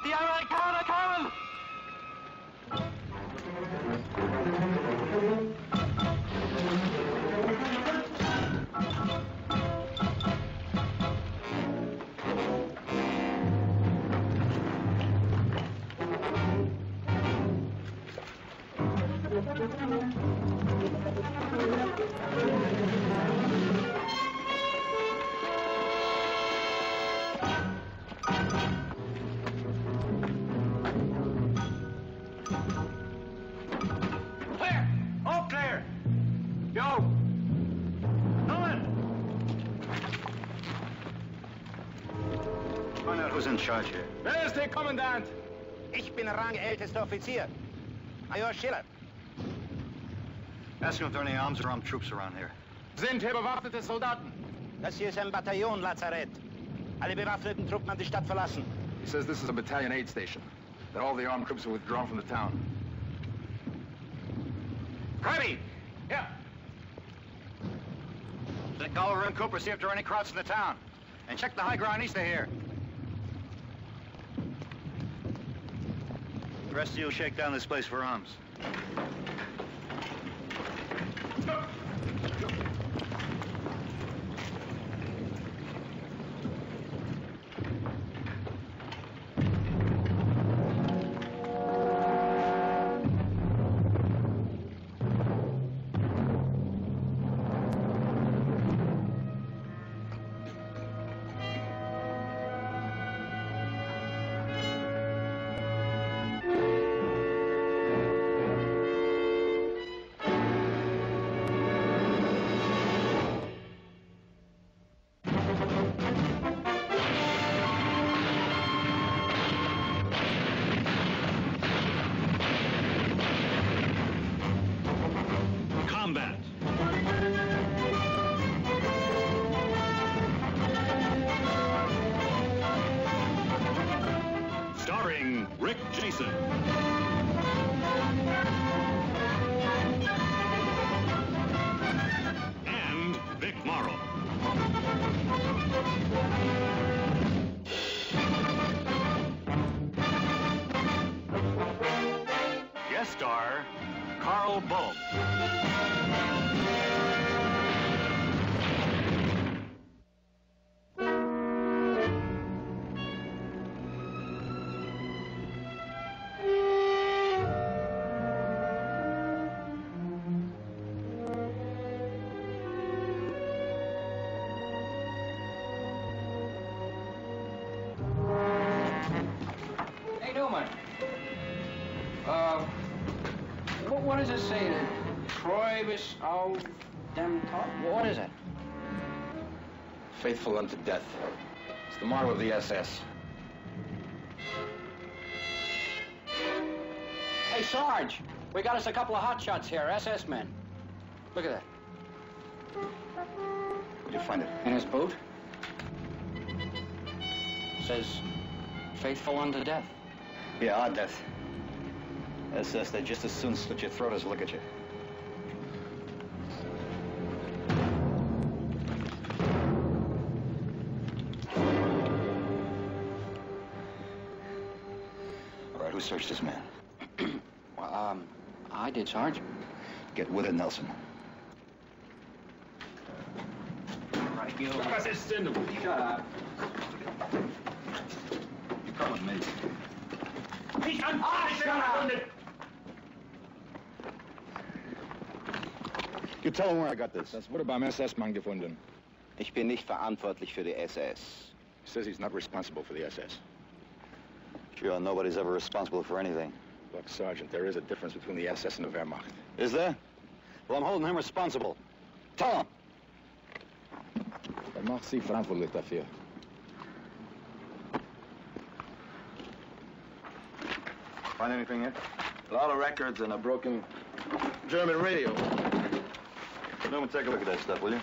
Die Amerikaner kommen! Who's in charge here? Wer ist der Kommandant? Ich bin rangältester Offizier. Major Schiller. Ask him if there are any arms or armed troops around here. Sind hier bewaffnete Soldaten? Das hier ist ein Bataillon, Lazarett. Alle bewaffneten Truppen haben die Stadt verlassen. He says this is a battalion aid station. That all the armed troops are withdrawn from the town. Kirby! Yeah. Check Oliver and Cooper, see if there are any crowds in the town. And check the high ground east of here. The rest of you shake down this place for arms. What does it say? Troy bis auf dem Tod? What is it? Faithful unto death. It's the motto of the SS. Hey, Sarge, we got us a couple of hotshots here, SS men. Look at that. Where'd you find it? In his boot. Says, faithful unto death. Yeah, our death. SS, they'd just as soon slit your throat as look at you. All right, who searched this man? Well, I did, Sarge. Get with it, Nelson. Right, you. Was ist denn? Shut up. You come with me. Shut up! You tell him where I got this. Das wurde beim SS-Mann gefunden. Ich bin nicht verantwortlich für die SS. He says he's not responsible for the SS. Sure, nobody's ever responsible for anything. Look, Sergeant, there is a difference between the SS and the Wehrmacht. Is there? Well, I'm holding him responsible. Tell him. Er macht Sie verantwortlich dafür. Find anything yet? A lot of records and a broken German radio. Newman, take a look at that stuff, will you?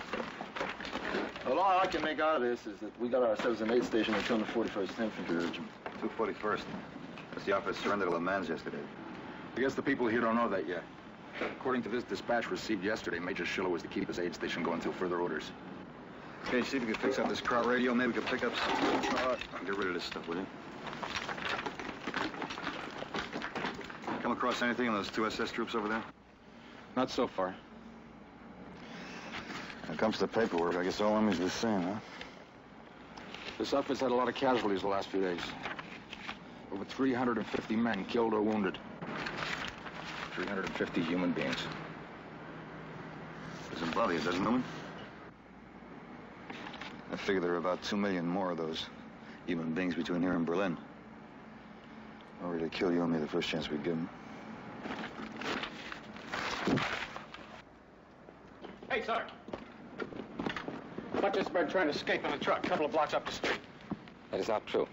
Well, all I can make out of this is that we got ourselves an aid station in 241st Infantry Regiment. 241st. That's the outfit surrendered to Le Mans yesterday. I guess the people here don't know that yet. According to this dispatch received yesterday, Major Schiller was to keep his aid station going until further orders. Okay, see if you can fix up this crowd radio. Maybe we can pick up some... Get rid of this stuff, will you? across anything on those two SS troops over there? Not so far. When it comes to the paperwork, I guess all armies are the same, huh? This outfit's had a lot of casualties the last few days. Over 350 men killed or wounded. 350 human beings. Doesn't bother you, doesn't it? I figure there are about 2 million more of those human beings between here and Berlin. We're ready to kill you and me the first chance we give them. Hey, sir. Caught this bird trying to escape in a truck a couple of blocks up the street. That is not true.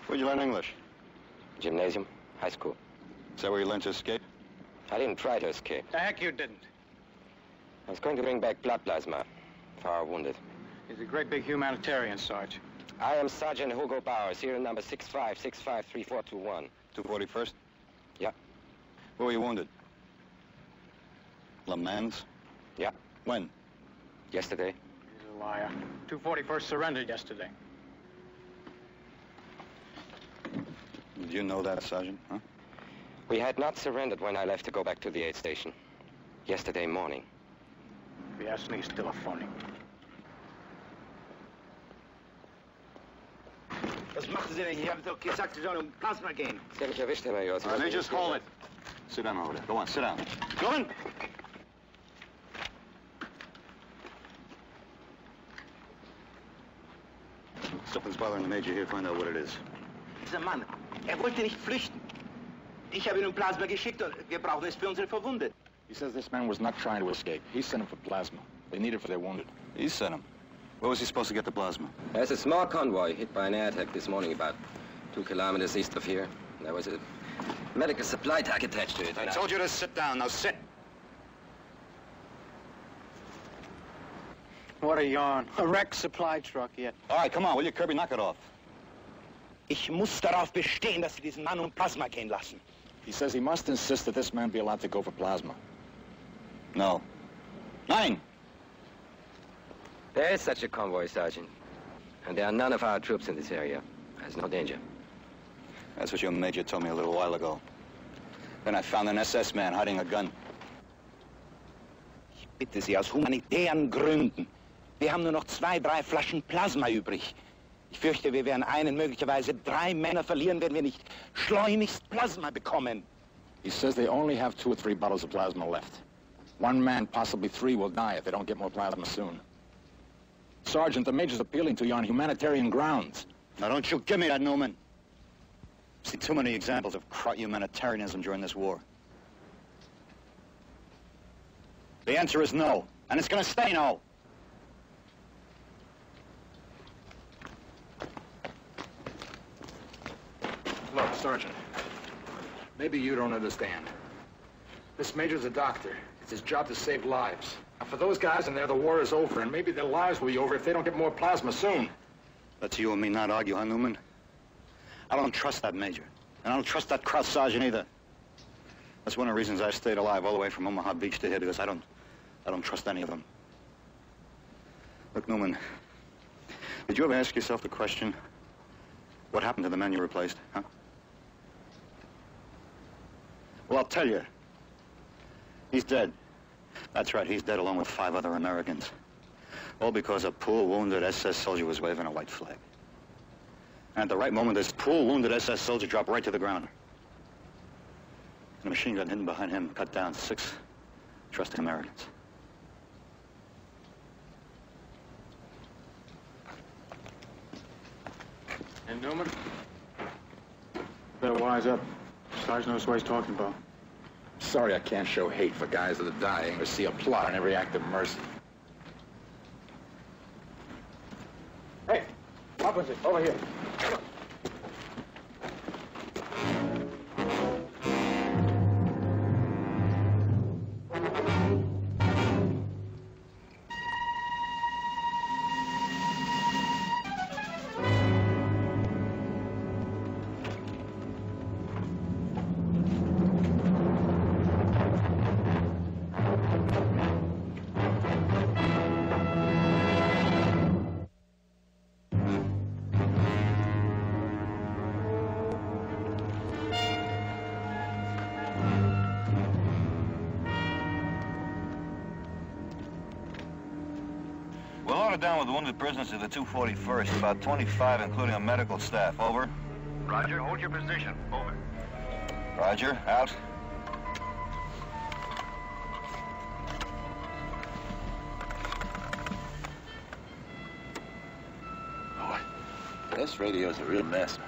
Where'd you learn English? Gymnasium, high school. Is that where you learned to escape? I didn't try to escape. The heck you didn't. I was going to bring back blood plasma for our wounded. He's a great big humanitarian, Sarge. I am Sergeant Hugo Bowers, here in number 65653421. 241st? Yeah. Where were you wounded? Le Mans? Yeah. When? Yesterday. He's a liar. 241st surrendered yesterday. Did you know that, Sergeant? Huh? We had not surrendered when I left to go back to the aid station. Yesterday morning. If you ask me, he's still a phony. Was machen Sie denn? Ich habe doch gesagt, Sie sollen um Plasma gehen. Sie haben mich erwischt, Herr Major. Let me just hold it. Sit down over there. Go on, sit down. Go on! Something's bothering the Major here. Find out what it is. Dieser Mann, wollte nicht flüchten. Ich habe ihn um Plasma geschickt und wir brauchen es für unsere Verwundeten. He says this man was not trying to escape. He sent him for plasma. They need it for their wounded. He sent him. Where was he supposed to get the plasma? There's a small convoy hit by an air attack this morning about 2 kilometers east of here. There was a medical supply truck attached to it. I told you to sit down. Now sit. What a yarn. A wrecked supply truck yet. All right, come on, will you, Kirby? Knock it off. Ich muss darauf bestehen, dass Sie diesen Mann um Plasma gehen lassen. He says he must insist that this man be allowed to go for plasma. No. Nein! There is such a convoy, Sergeant. And there are none of our troops in this area. There's no danger. That's what your Major told me a little while ago. Then I found an SS man hiding a gun. Ich bitte Sie, aus humanitären Gründen. Wir haben nur noch 2, 3 Flaschen Plasma übrig. Ich fürchte, wir werden einen, möglicherweise 3 Männer verlieren, wenn wir nicht schleunigst Plasma bekommen. He says they only have 2 or 3 bottles of plasma left. 1 man, possibly 3, will die if they don't get more plasma soon. Sergeant, the Major's appealing to you on humanitarian grounds. Now, don't you give me that, Newman. I've seen too many examples of humanitarianism during this war. The answer is no, and it's going to stay no. Look, Sergeant, maybe you don't understand. This Major's a doctor. It's his job to save lives. Now, for those guys in there, the war is over, and maybe their lives will be over if they don't get more plasma soon. Let's you and me not argue, huh, Newman? I don't trust that Major, and I don't trust that Kraus Sergeant either. That's one of the reasons I stayed alive all the way from Omaha Beach to here, because I don't trust any of them. Look, Newman, did you ever ask yourself the question, what happened to the man you replaced, huh? Well, I'll tell you. He's dead. That's right, he's dead along with 5 other Americans. All because a poor, wounded SS soldier was waving a white flag. And at the right moment, this poor, wounded SS soldier dropped right to the ground. And a machine gun hidden behind him cut down 6 trusting Americans. And Newman? Better wise up. Sarge knows what he's talking about. Sorry I can't show hate for guys that are dying or see a plot in every act of mercy. Hey, opposite, over here. noted down with wounded prisoners of the 241st, about 25, including a medical staff. Over. Roger, hold your position. Over. Roger, out. This radio is a real mess.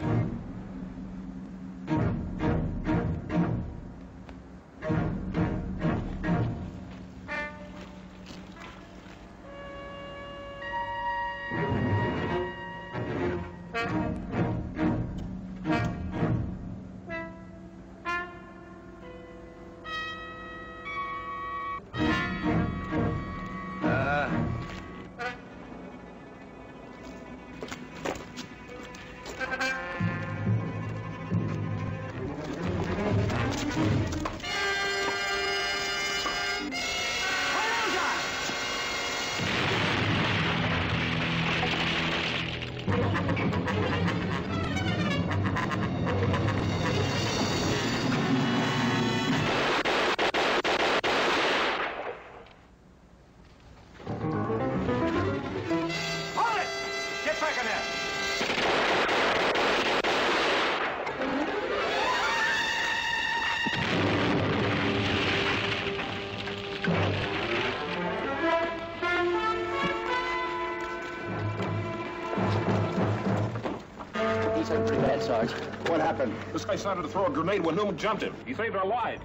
Sarge. What happened? This guy started to throw a grenade when Newman jumped him. He saved our lives.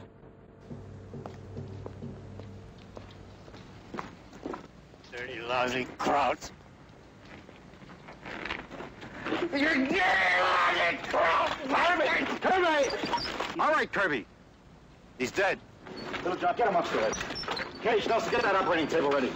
Dirty, lousy crowds. You're dirty, lousy crowds! Kirby! All right, Kirby. He's dead. Little Jock, get him upstairs. Cage, Nelson, get that operating table ready.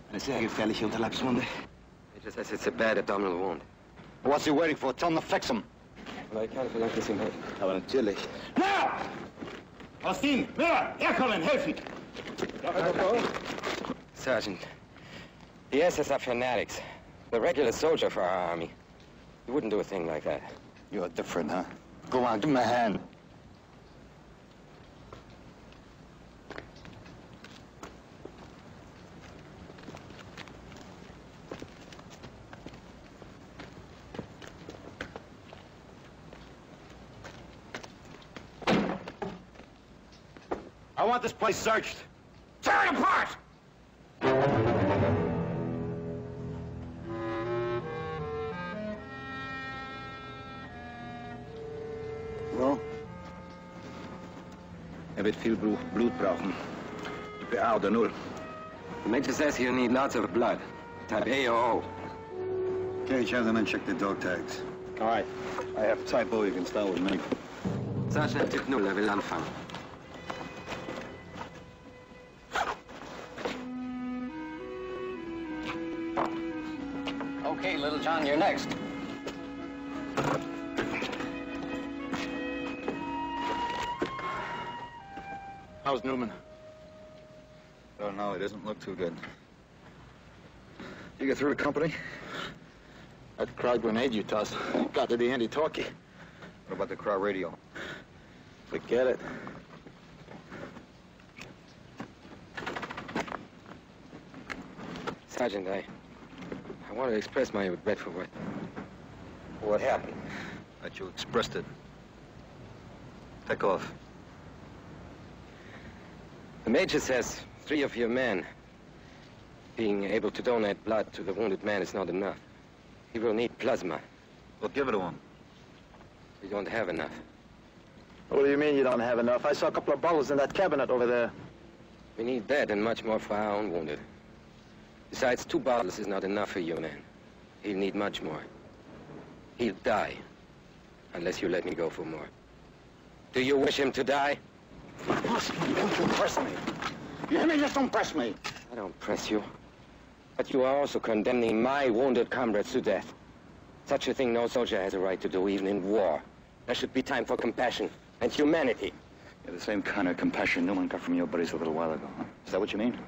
Eine sehr gefährliche Unterleibswunde. He just says it's a bad abdominal wound. What's he waiting for? Tell him to fix him. Well, I can't verlangt es ihm helfen. Aber natürlich. Na! Austin, Miller, herkommen, helfen! Sergeant, the SS are fanatics. The regular soldier for our army. You wouldn't do a thing like that. You're different, huh? Go on, give him a hand. I want this place searched. Tear it apart! Well? Wird viel Blut brauchen. Die PA oder 0. The major says you need lots of blood. Type A or O. Cage, have the men check the dog tags. All right. I have type O, you can start with me. Sergeant Typ 0, will anfangen. Okay, Little John, you're next. How's Newman? Don't know, it doesn't look too good. You get through to company? That crowd grenade you tossed got to the anti-talkie. What about the crowd radio? Forget it. Sergeant, I want to express my regret for what happened. That you expressed it. Take off. The major says 3 of your men being able to donate blood to the wounded man is not enough. He will need plasma. Well, give it to him. We don't have enough. What do you mean you don't have enough? I saw a couple of bottles in that cabinet over there. We need that and much more for our own wounded. Besides, 2 bottles is not enough for you, man. He'll need much more. He'll die, unless you let me go for more. Do you wish him to die? Don't you press me. You hear me? Just don't press me. I don't press you. But you are also condemning my wounded comrades to death. Such a thing no soldier has a right to do, even in war. There should be time for compassion and humanity. Yeah, the same kind of compassion Newman got from your buddies a little while ago, huh? Is that what you mean?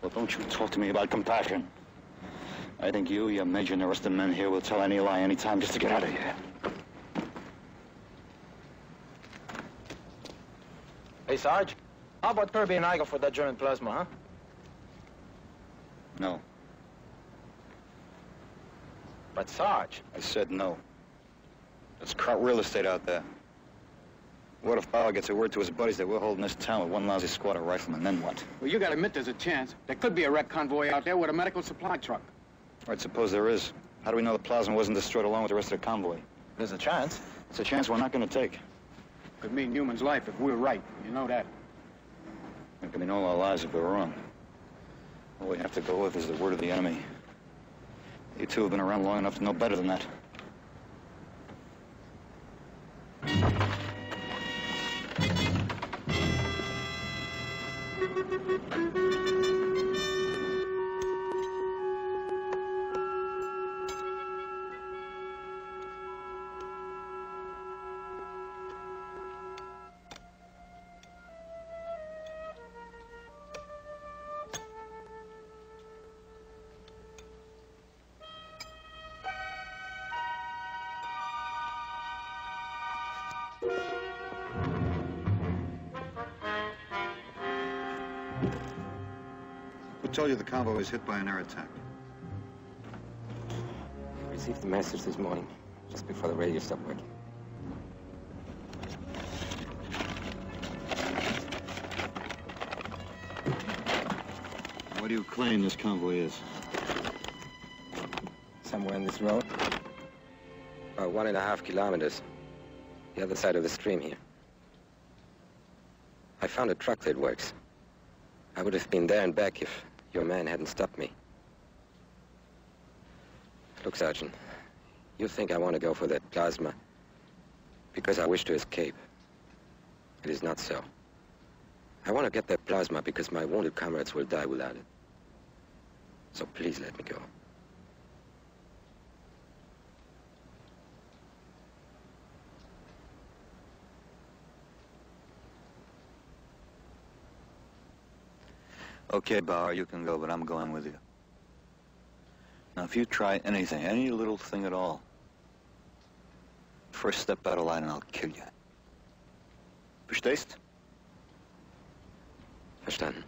Well, don't you talk to me about compassion. I think you, your major, and the rest of the men here will tell any lie anytime just to get out of here. Hey, Sarge, how about Kirby and I go for that German plasma, huh? No. But, Sarge... I said no. There's crowd real estate out there. What if Bauer gets a word to his buddies that we're holding this town with one lousy squad of riflemen, then what? Well, you gotta admit there's a chance. There could be a wreck convoy out there with a medical supply truck. All right, suppose there is. How do we know the plasma wasn't destroyed along with the rest of the convoy? There's a chance. It's a chance we're not going to take. Could mean Newman's life if we're right. You know that. It could mean all our lives if we're wrong. All we have to go with is the word of the enemy. You two have been around long enough to know better than that. Who told you the convoy was hit by an air attack? I received the message this morning, just before the radio stopped working. Where do you claim this convoy is? Somewhere on this road. About 1.5 kilometers. The other side of the stream here. I found a truck that works. I would have been there and back if your man hadn't stopped me. Look, Sergeant, you think I want to go for that plasma because I wish to escape. It is not so. I want to get that plasma because my wounded comrades will die without it. So please let me go. Okay, Bauer, you can go, but I'm going with you. Now, if you try anything, any little thing at all, first step out of line and I'll kill you. Verstehst? Verstanden.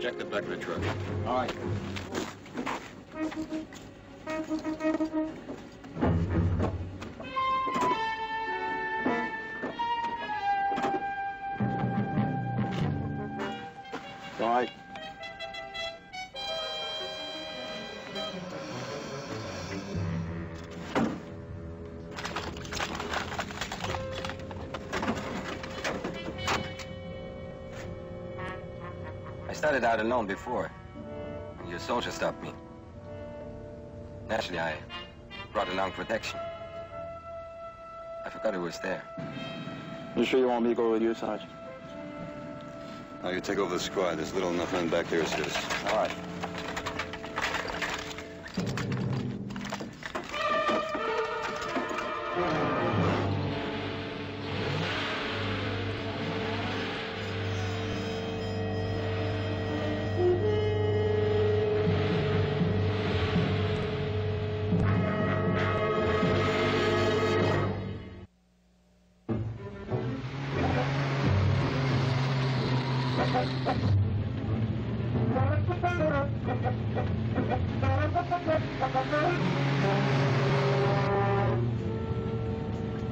Check the back of the truck. All right. All right. I started out alone before. Your soldier stopped me. Naturally, I brought along protection. I forgot who was there. You sure you want me to go with you, Sarge? Now, you take over the squad. There's little enough men back there as it is. All right.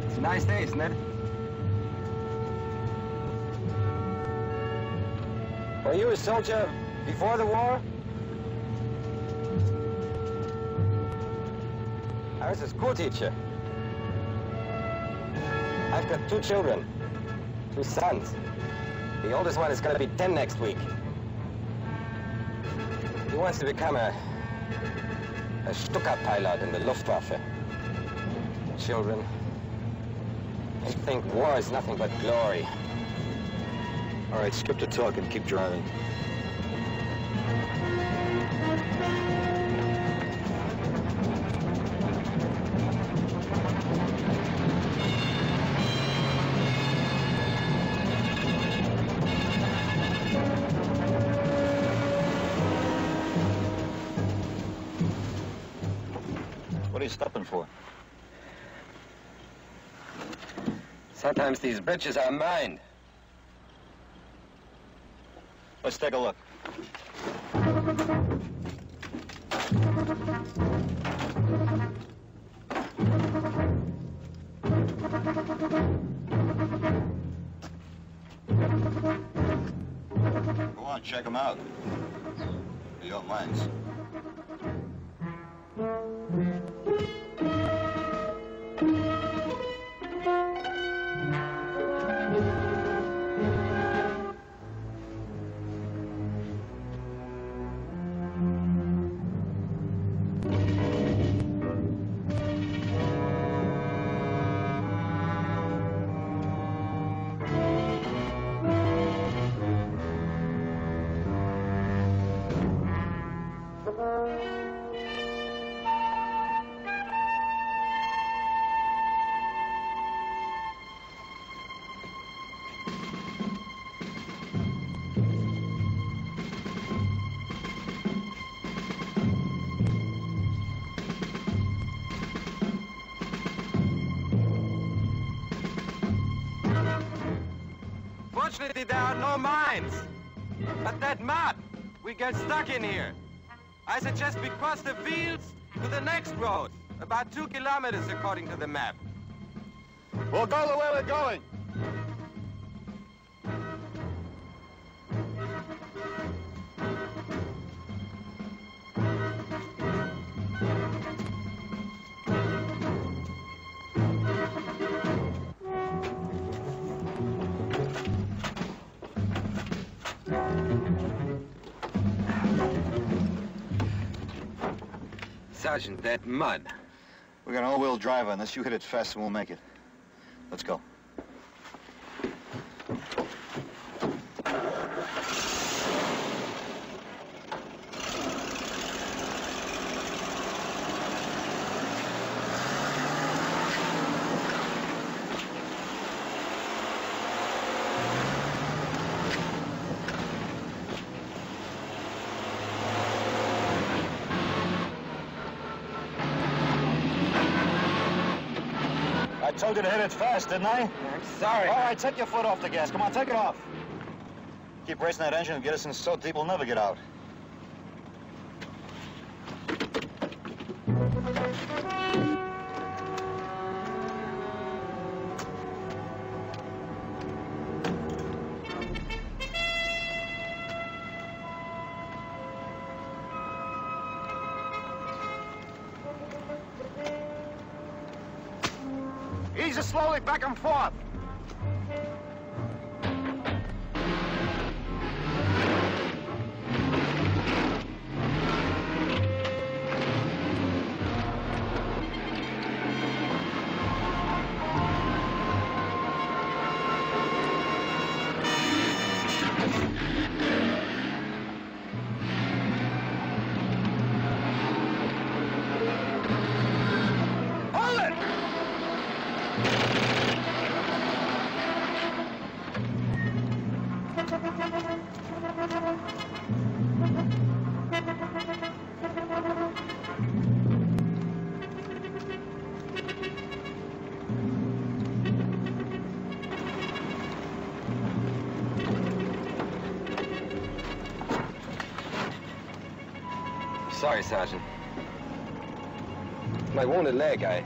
It's a nice day, isn't it? Were you a soldier before the war? I was a school teacher. I've got 2 children, 2 sons. The oldest one is going to be 10 next week. He wants to become a Stuka pilot in the Luftwaffe. Children, they think war is nothing but glory. All right, skip the talk and keep driving. you stopping for? Sometimes these bridges are mined. Let's take a look. Go on, check them out. They're your mines. Fortunately, there are no mines. But that mud, we get stuck in here. I suggest we cross the fields to the next road. About 2 kilometers, according to the map. We'll go the way we're going. Sergeant, that mud. We got an all-wheel driver. Unless you hit it fast, and we'll make it. Let's go. I told you to hit it fast, didn't I? I'm sorry. All right, take your foot off the gas. Come on, take it off. Keep racing that engine and get us in so deep we'll never get out. Ease it slowly back and forth. Hold it! Sorry, Sergeant. My wounded leg, I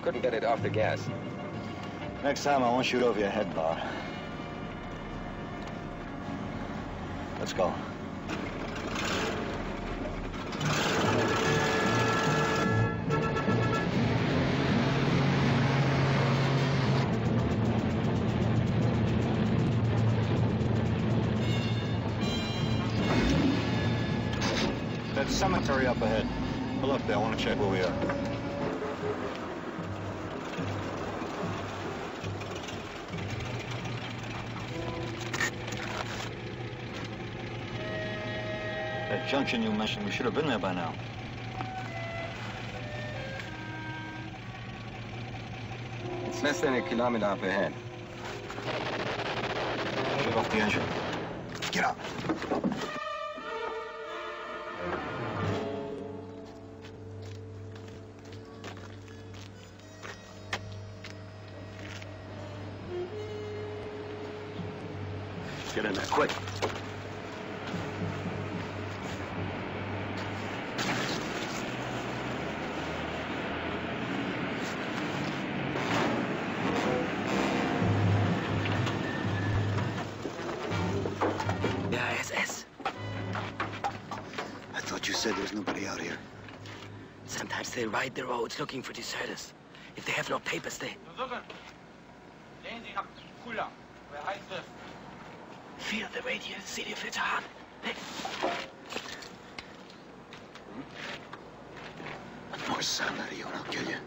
couldn't get it off the gas. Next time, I won't shoot over your head, Bar. Let's go. That cemetery up ahead. Pull up there. I want to check where we are. That junction you mentioned, we should have been there by now. It's less than 1 kilometer up ahead. Shut off the engine. Get out. But you said there's nobody out here. Sometimes they ride the roads looking for deserters. If they have no papers, they... Feel the radiant city of its heart. One more sound out of you and I'll kill you.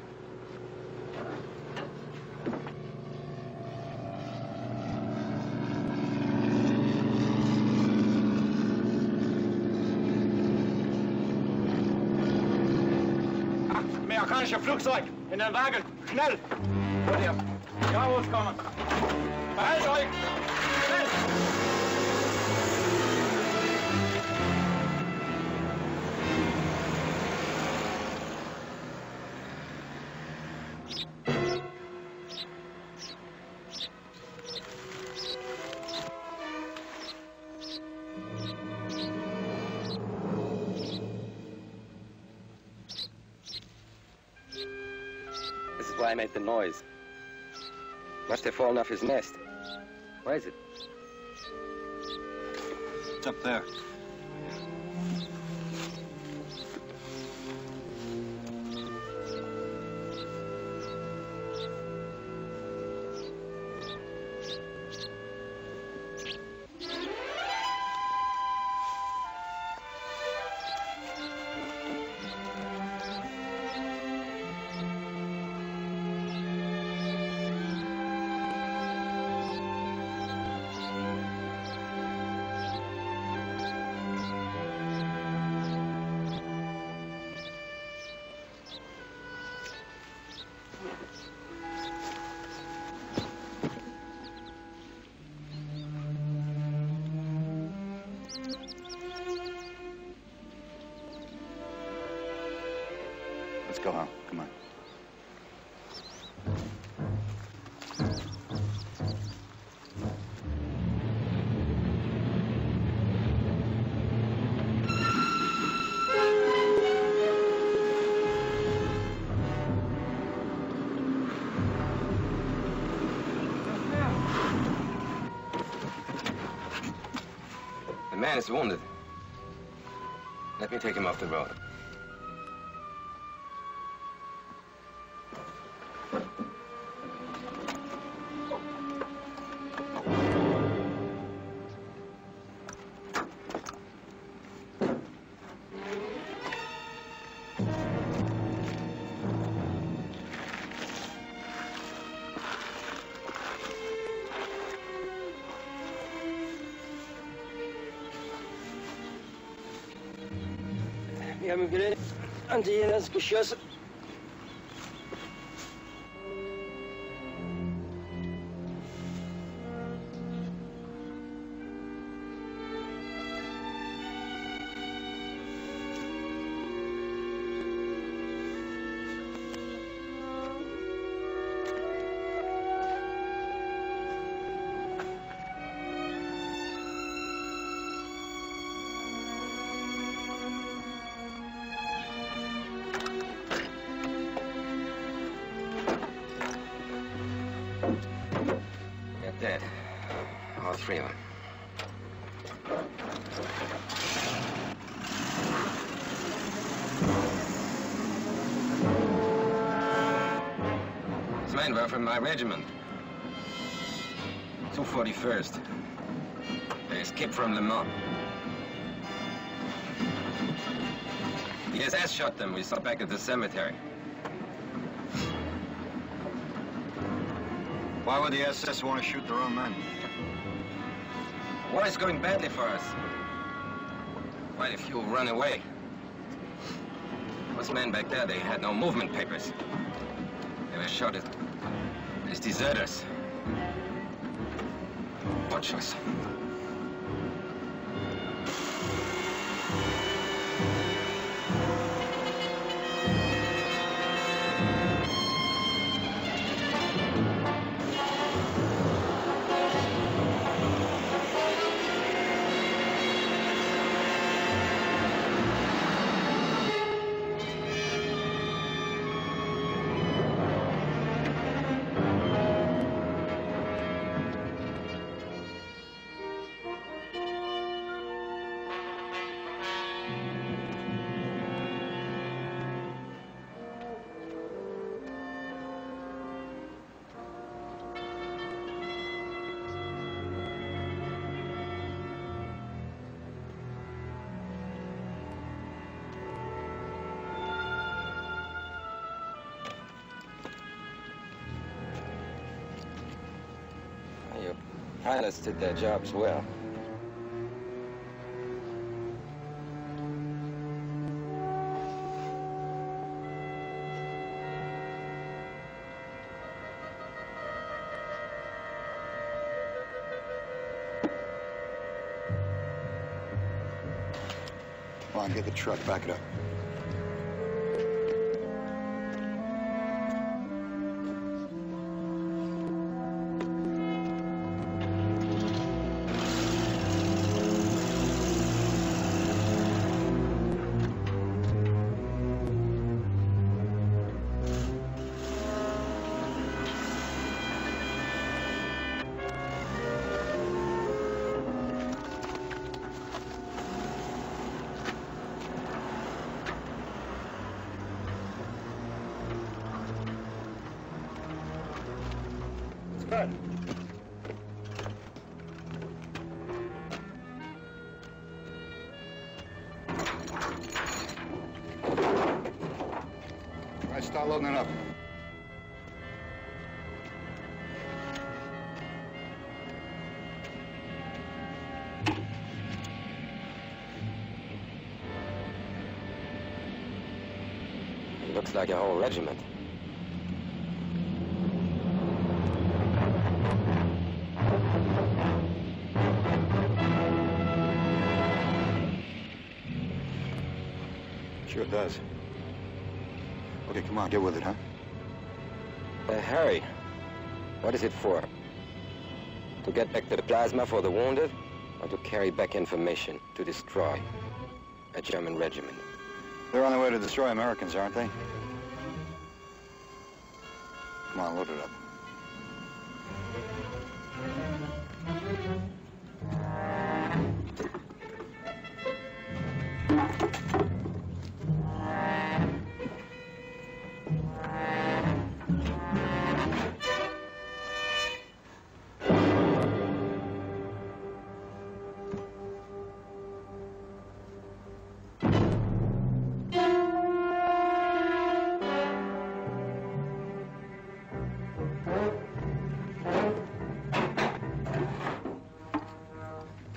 Amerikanische Flugzeug! In den Wagen! Schnell! Vor dir! Ja, kommen! Behalt euch! Schnell! I made the noise. Must have fallen off his nest. Where is it? It's up there. Let's go home. Come on. The man is wounded. Let me take him off the road. Wir haben geredet, Anti-Jenas geschossen. Dead. All three of them. These men were from my regiment. 241st. They escaped from Le Mans. The SS shot them. We saw back at the cemetery. Why would the SS want to shoot their own men? War is going badly for us. Quite a few run away. Those men back there, they had no movement papers. They were shot as deserters. Watch us. pilots did their jobs well. Come on, get the truck, back it up. Good. All right, start loading it up. It looks like a whole regiment. Sure does. Okay, come on, get with it, huh? Harry, what is it for? To get back the plasma for the wounded, or to carry back information to destroy a German regiment? They're on their way to destroy Americans, aren't they? Come on, load it up.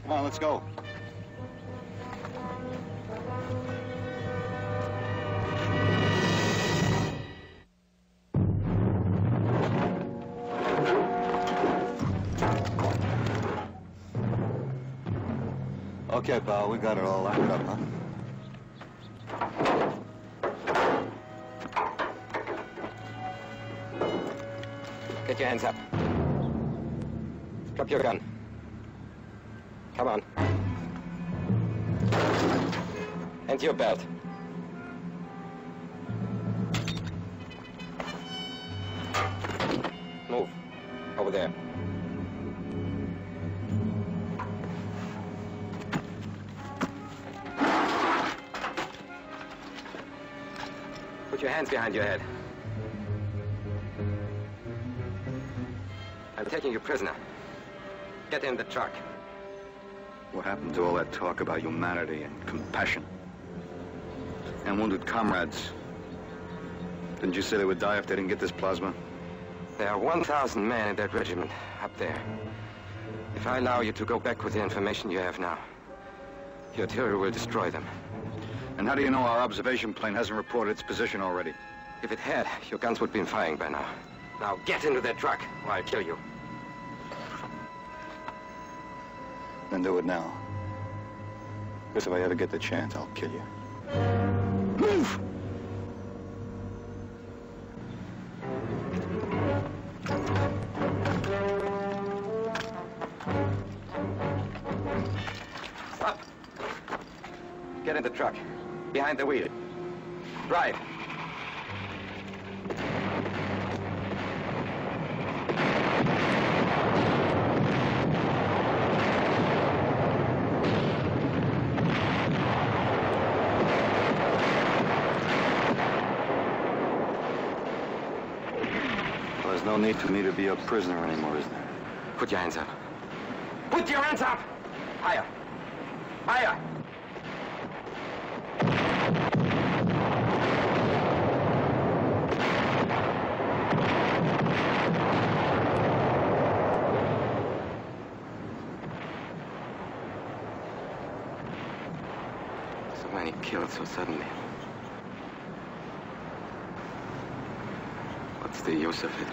Come on, let's go. Okay, pal, we got it all lined up, huh? Get your hands up. Drop your gun. Come on. And your belt. Move. Over there. Put your hands behind your head. I'm taking you prisoner. Get in the truck. What happened to all that talk about humanity and compassion? And wounded comrades? Didn't you say they would die if they didn't get this plasma? There are 1,000 men in that regiment up there. If I allow you to go back with the information you have now, the artillery will destroy them. And how do you know our observation plane hasn't reported its position already? If it had, your guns would be firing by now. Now get into that truck, or I'll kill you. Then do it now. Because if I ever get the chance, I'll kill you. Move! Stop. Get in the truck. Behind the wheel. Drive. There's no need for me to be a prisoner anymore, is there? Put your hands up. Put your hands up! Higher. Higher! when he killed so suddenly. What's the use of it?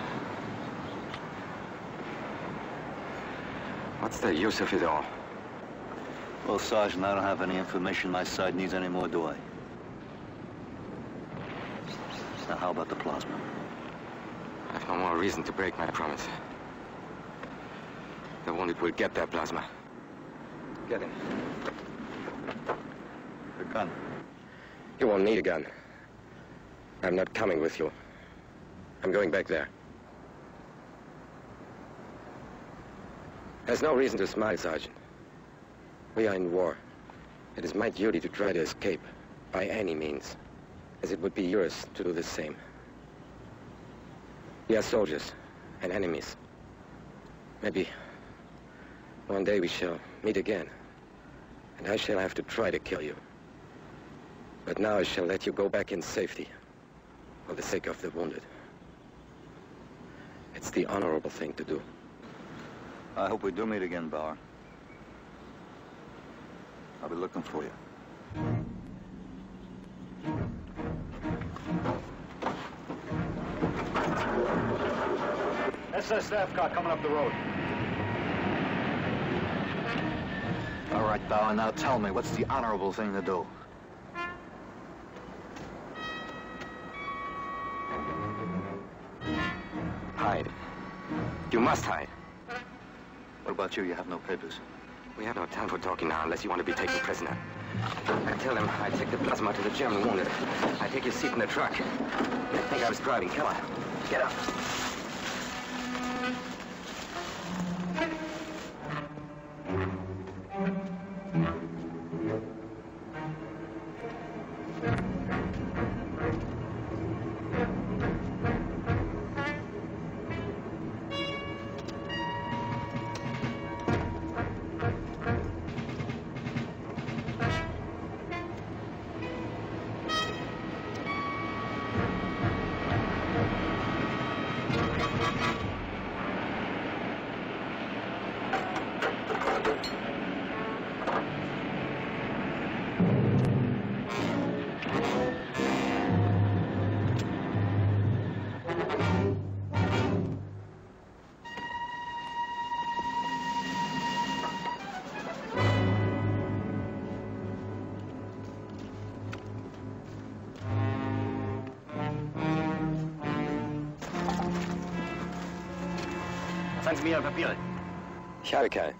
What's the use of it all? Well, Sergeant, I don't have any information my side needs anymore, do I? Now, how about the plasma? I have no more reason to break my promise. The wounded will get their plasma. Get him. The gun. You won't need a gun. I'm not coming with you. I'm going back there. There's no reason to smile, Sergeant. We are in war. It is my duty to try to escape, by any means, as it would be yours to do the same. We are soldiers and enemies. Maybe one day we shall meet again, and I shall have to try to kill you. But now I shall let you go back in safety, for the sake of the wounded. It's the honorable thing to do. I hope we do meet again, Bauer. I'll be looking for you. SS staff car coming up the road. All right, Bauer, now tell me, what's the honorable thing to do? Hide. You must hide. What about you? You have no papers. We have no time for talking now unless you want to be taken prisoner. I tell him I take the plasma to the German wounded. I take your seat in the truck. I think I was driving. Come on. Get up. Zeigen Sie mir Ihre Papiere. Ich habe keinen.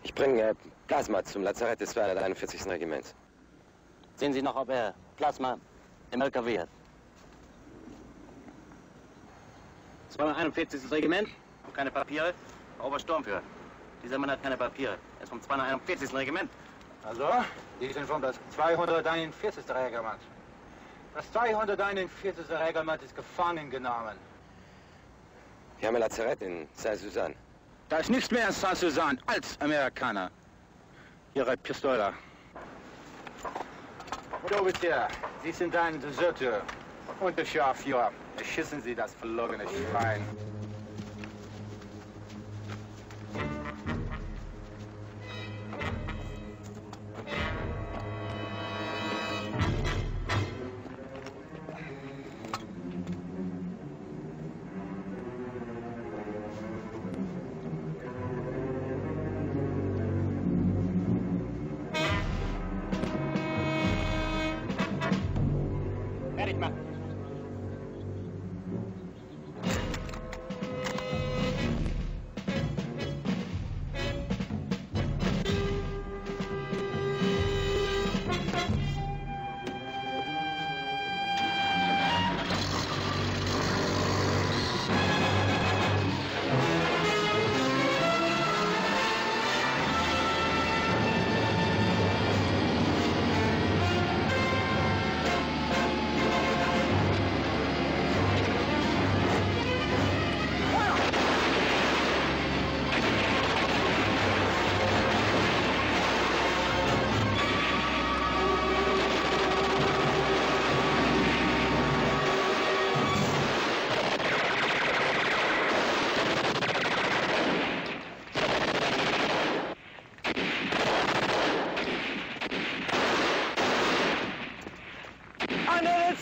Ich bringe Plasma zum Lazarett des 241. Regiments. Sehen Sie noch, ob er Plasma im LKW hat. 241. Regiment, und keine Papiere, Obersturmführer. Dieser Mann hat keine Papiere. Er ist vom 241. Regiment. Also, die sind von das 241. Regiment. Das 241. Regiment ist gefangen genommen. Wir haben ein Lazarett in Saint-Suzanne. Da ist nichts mehr in Saint-Suzanne als Amerikaner. Ihre Pistole. Offizier, Sie sind ein Deserteur. Unterscharführer. Erschießen Sie das verlogene Schwein.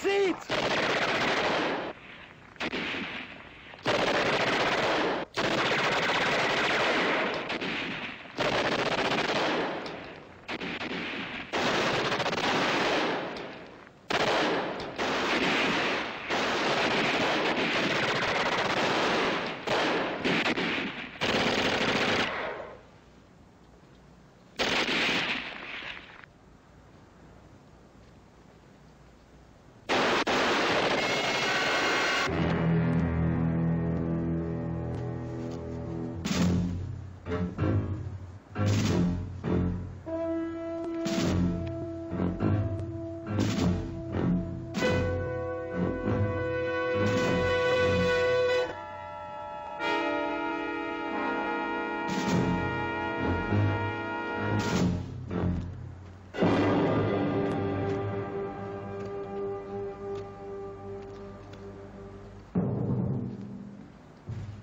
seats!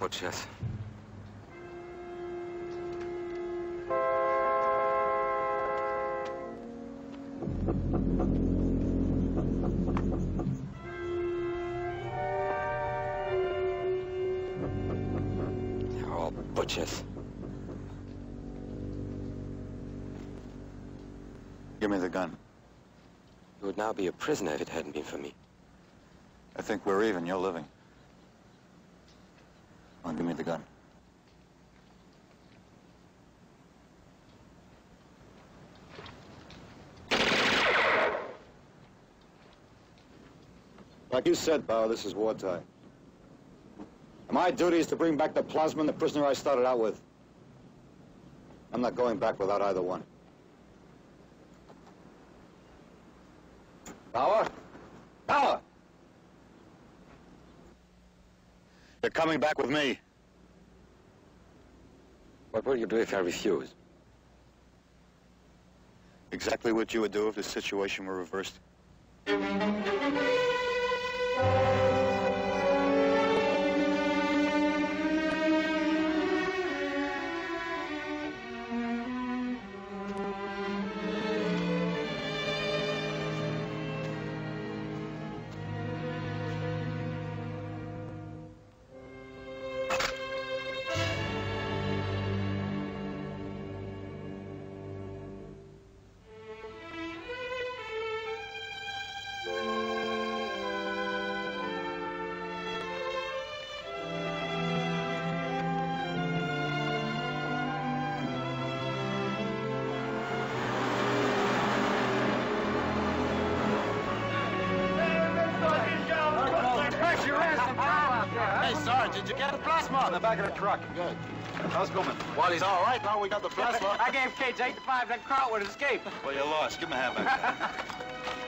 Butchers. They're all butchers. Give me the gun. You would now be a prisoner if it hadn't been for me. I think we're even. You're living. Come on, give me the gun. Like you said, Bauer, this is wartime. And my duty is to bring back the plasma and the prisoner I started out with. I'm not going back without either one. Bauer? Bauer! You're coming back with me. What will you do if I refuse? Exactly what you would do if the situation were reversed. Hey, Sarge, did you get the plasma? In the back of the truck. Good. How's Goodman? Well, he's all right now. We got the plasma. I gave Cage 8 to 5. That crowd would escape. Well, you lost. Give him a hand back there.